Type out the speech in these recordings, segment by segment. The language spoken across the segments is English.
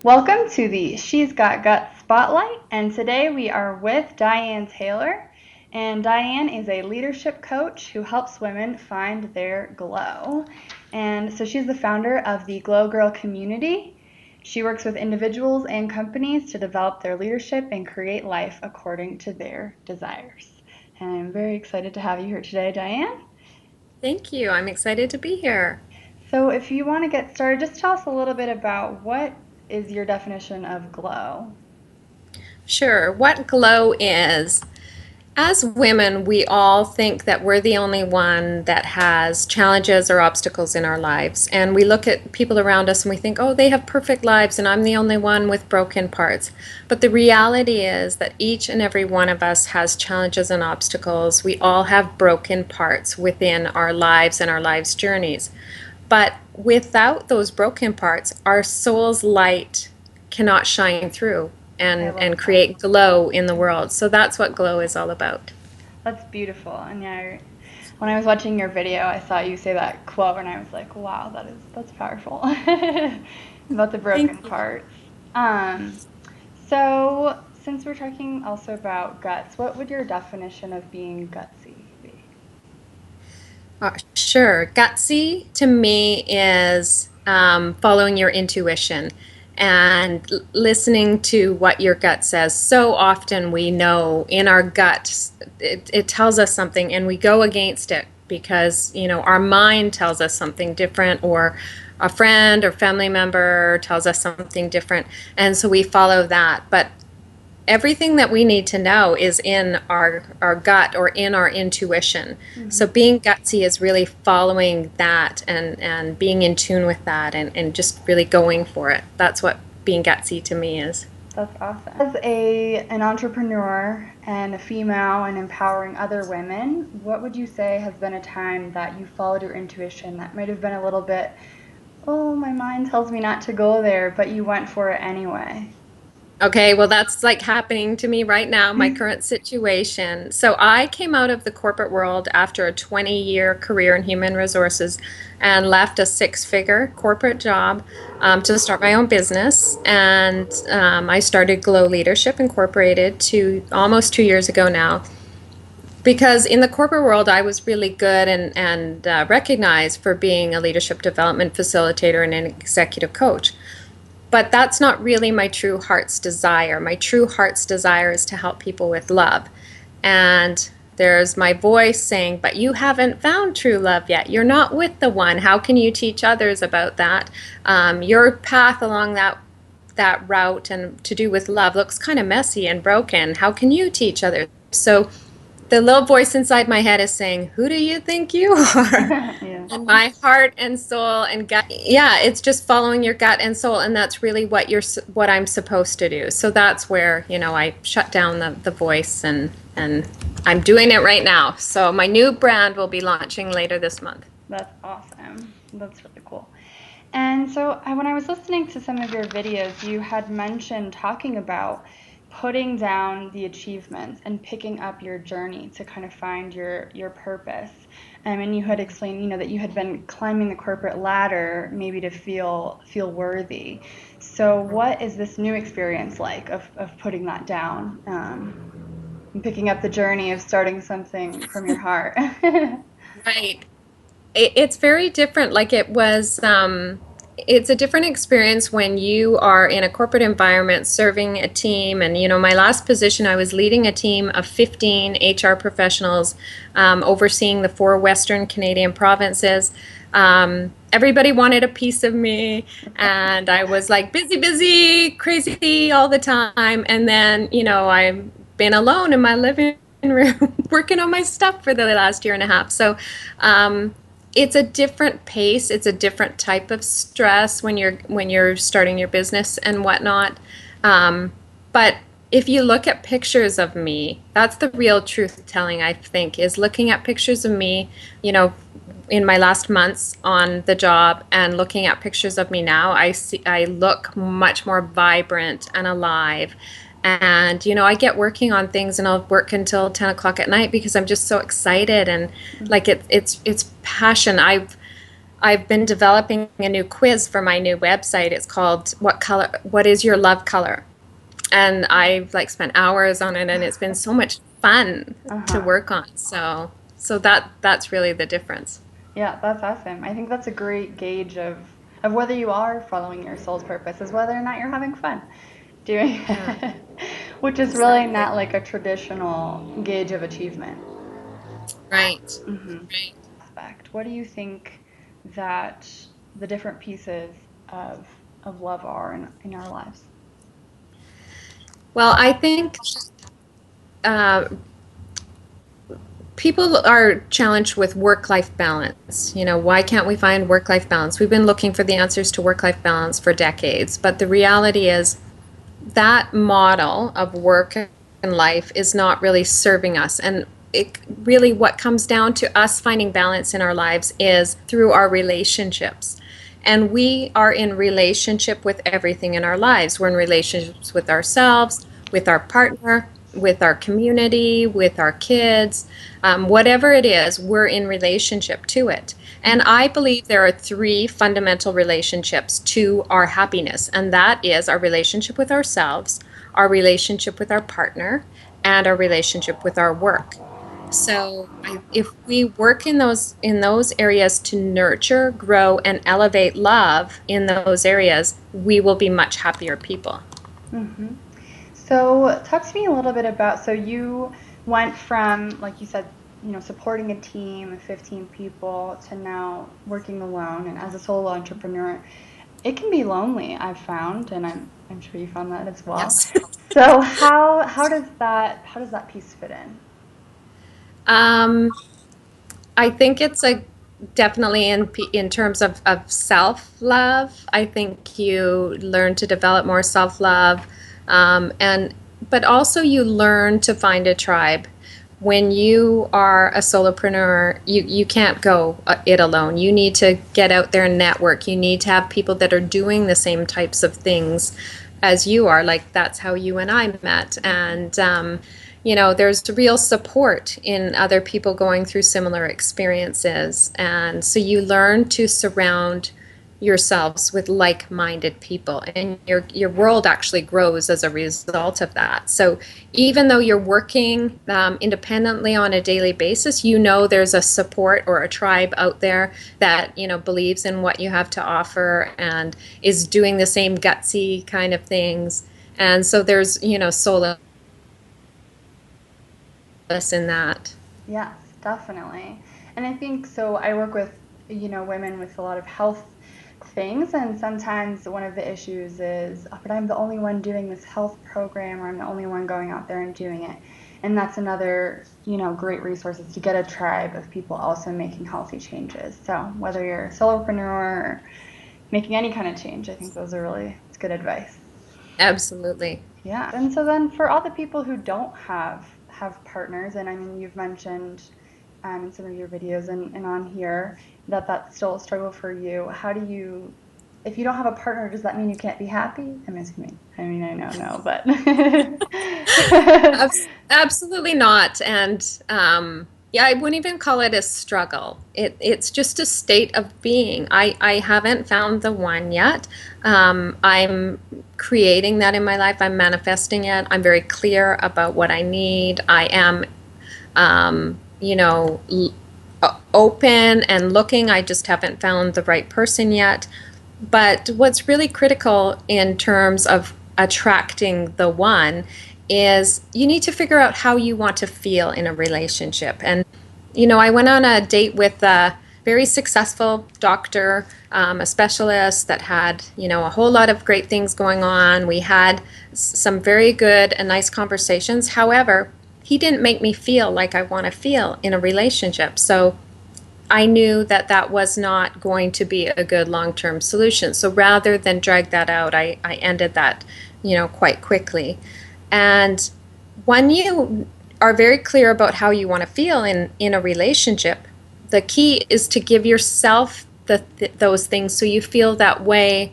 Welcome to the She's Got Guts Spotlight, and today we are with Diane Taylor. And Diane is a leadership coach who helps women find their glow. And so she's the founder of the Glow Girl community. She works with individuals and companies to develop their leadership and create life according to their desires. And I'm very excited to have you here today, Diane. Thank you. I'm excited to be here. So if you want to get started, just tell us a little bit about what is your definition of glow. Sure. What glow is? As women, we all think that we're the only one that has challenges or obstacles in our lives. And we look at people around us and we think, oh, they have perfect lives and I'm the only one with broken parts. But the reality is that each and every one of us has challenges and obstacles. We all have broken parts within our lives and our lives' journeys. But without those broken parts, our soul's light cannot shine through I and love that. create glow in the world. So that's what glow is all about. That's beautiful. And yeah, when I was watching your video, I saw you say that quote, and I was like, "Wow, that's powerful." About the broken Thank you. parts. Um, so since we're talking also about guts, what would your definition of being gutsy be? Sure. Gutsy to me is following your intuition and listening to what your gut says. So often we know in our gut it tells us something and we go against it because, our mind tells us something different or a friend or family member tells us something different. And so we follow that. But everything that we need to know is in our gut or in our intuition. So Hmm. being gutsy is really following that and being in tune with that and just really going for it. That's what being gutsy to me is. That's awesome. As an entrepreneur and a female and empowering other women, what would you say has been a time that you followed your intuition that might have been a little bit, oh, my mind tells me not to go there, but you went for it anyway? Okay, well, that's like happening to me right now, my current situation. So I came out of the corporate world after a 20-year career in human resources and left a six-figure corporate job to start my own business. And I started Glow Leadership Incorporated almost 2 years ago now. Because in the corporate world, I was really good and recognized for being a leadership development facilitator and an executive coach. But that's not really my true heart's desire. My true heart's desire is to help people with love. And there's my voice saying, but you haven't found true love yet. You're not with the one. How can you teach others about that? Your path along that route and to do with love looks kind of messy and broken. How can you teach others? So the little voice inside my head is saying, who do you think you are? Yeah. And my heart and soul and gut, yeah, it's just following your gut and soul, and that's really what I'm supposed to do. So that's where, I shut down the voice and I'm doing it right now. So my new brand will be launching later this month. That's awesome. That's really cool. And so when I was listening to some of your videos, you had mentioned talking about putting down the achievements and picking up your journey to kind of find your purpose. And you had explained, that you had been climbing the corporate ladder maybe to feel worthy. So what is this new experience like of putting that down and picking up the journey of starting something from your heart? Right. It's very different. Like it's a different experience when you are in a corporate environment serving a team. And, my last position, I was leading a team of 15 HR professionals, overseeing the four Western Canadian provinces. Everybody wanted a piece of me, and I was like busy, busy, crazy all the time. And then, I've been alone in my living room working on my stuff for the last year and a half. So, it's a different pace. It's a different type of stress when you're starting your business and whatnot. But if you look at pictures of me, that's the real truth telling, I think, is looking at pictures of me, you know, in my last months on the job and looking at pictures of me now, I look much more vibrant and alive. And I get working on things and I'll work until 10 o'clock at night because I'm just so excited and like it's passion. I've been developing a new quiz for my new website. It's called What is your love color? And I've like spent hours on it, and it's been so much fun to Uh-huh. work on. So that's really the difference. Yeah, that's awesome. I think that's a great gauge of whether you are following your soul's purpose, is whether or not you're having fun doing Yeah, it, which is really exactly. not like a traditional gauge of achievement. Right. Mm-hmm. Right. Aspect. What do you think that the different pieces of of love are in our lives? Well, I think uh, people are challenged with work-life balance. Why can't we find work-life balance? We've been looking for the answers to work-life balance for decades, but the reality is that model of work and life is not really serving us. And it really, what comes down to us finding balance in our lives is through our relationships. And we are in relationship with everything in our lives. We're in relationships with ourselves, with our partner, with our community, with our kids. Whatever it is, we're in relationship to it. And I believe there are three fundamental relationships to our happiness, and that is our relationship with ourselves, our relationship with our partner, and our relationship with our work. So if we work in those areas to nurture, grow, and elevate love in those areas, we will be much happier people. Mm-hmm. So, talk to me a little bit about, so you went from, like you said, supporting a team of 15 people to now working alone and as a solo entrepreneur. It can be lonely, I've found, and I'm sure you found that as well. Yes. So, how does that piece fit in? Um, I think it's a definitely in terms of self-love. I think you learn to develop more self-love, and but also you learn to find a tribe. When you are a solopreneur, you can't go it alone. You need to get out there and network. You need to have people that are doing the same types of things as you are. Like that's how you and I met, and there's real support in other people going through similar experiences. And so you learn to surround yourselves with like-minded people, and your world actually grows as a result of that. So even though you're working independently on a daily basis, there's a support or a tribe out there that believes in what you have to offer and is doing the same gutsy kind of things. And so there's solace in that. Yes, definitely. And I think so. I work with, women with a lot of health things, and sometimes one of the issues is, oh, but I'm the only one doing this health program, or I'm the only one going out there and doing it. And that's another, great resource is to get a tribe of people also making healthy changes. So whether you're a solopreneur or making any kind of change, I think those are really, it's good advice. Absolutely. Yeah. And so then for all the people who don't have partners, and I mean you've mentioned in some of your videos and on here that that's still a struggle for you. How do you, if you don't have a partner, does that mean you can't be happy? I'm assuming. I mean, I know, no, but Absolutely not. And yeah, I wouldn't even call it a struggle. It's just a state of being. I haven't found the one yet. I'm creating that in my life. I'm manifesting it. I'm very clear about what I need. I am, open and looking. I just haven't found the right person yet. But what's really critical in terms of attracting the one is you need to figure out how you want to feel in a relationship. And, I went on a date with a very successful doctor, a specialist that had, a whole lot of great things going on. We had some very good and nice conversations. However, he didn't make me feel like I want to feel in a relationship. So I knew that that was not going to be a good long-term solution. So rather than drag that out, I ended that, quite quickly. And when you are very clear about how you want to feel in a relationship, the key is to give yourself those things so you feel that way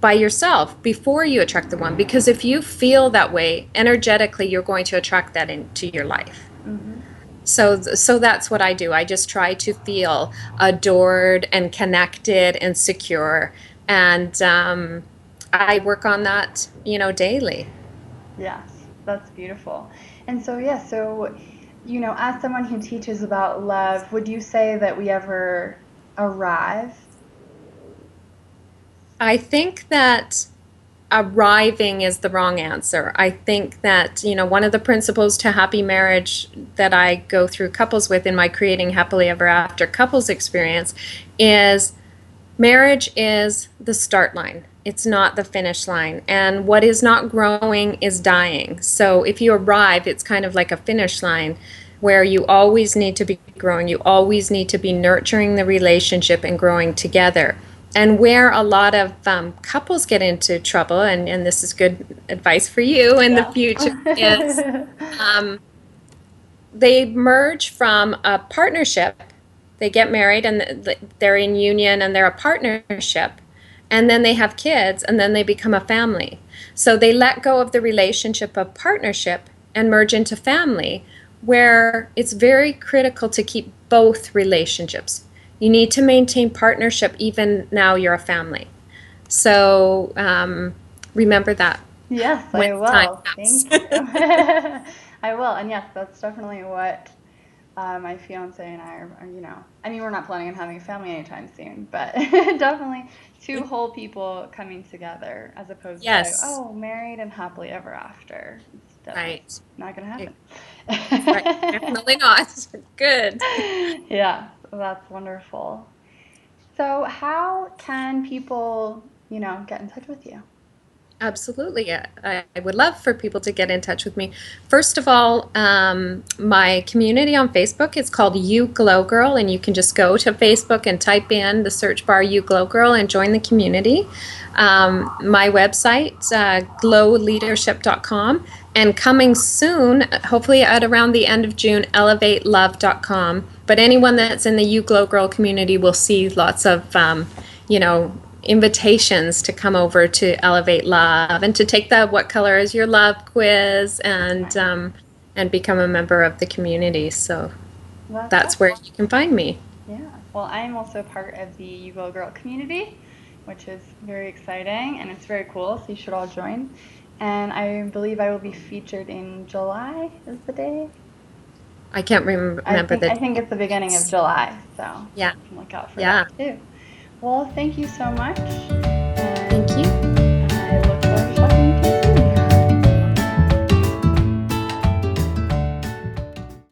by yourself before you attract the one. Because if you feel that way energetically, you're going to attract that into your life. hmm So that's what I do. I just try to feel adored and connected and secure, and I work on that, daily. Yes, that's beautiful. And so, yeah, so, as someone who teaches about love, would you say that we ever arrive? I think that arriving is the wrong answer. I think that, one of the principles to happy marriage that I go through couples with in my Creating Happily Ever After couples experience is marriage is the start line. It's not the finish line. And what is not growing is dying. So if you arrive, it's kind of like a finish line where you always need to be growing. You always need to be nurturing the relationship and growing together. And where a lot of couples get into trouble, and this is good advice for you in the Yes. future, is um, they merge from a partnership. They get married and they're in union and they're a partnership. And then they have kids and then they become a family. So they let go of the relationship of partnership and merge into family, where it's very critical to keep both relationships. You need to maintain partnership even now you're a family. So remember that Yes, when I the time will. comes. Thank you. I will. And yes, that's definitely what my fiance and I I mean, we're not planning on having a family anytime soon, but definitely two whole people coming together as opposed to, Yes, oh, married and happily ever after. It's definitely right. not going to Right, happen. definitely not. Good. Yeah, that's wonderful. So, how can people, get in touch with you? Absolutely. Yeah. I would love for people to get in touch with me. First of all, my community on Facebook is called You Glow Girl, and you can just go to Facebook and type in the search bar You Glow Girl and join the community. My website, glowleadership.com, and coming soon, hopefully at around the end of June, elevatelove.com. But anyone that's in the You Glow Girl community will see lots of, you know, invitations to come over to Elevate Love and to take the What Color Is Your Love quiz, Nice. and become a member of the community. So That's that's where awesome. you can find me. Yeah. Well, I'm also part of the You Go Girl community, which is very exciting and it's very cool. So you should all join. And I believe I will be featured in July is the day. I can't I remember think the I think it's the beginning of dates. July, so Yeah, you can look out for that yeah. too. Well, thank you so much.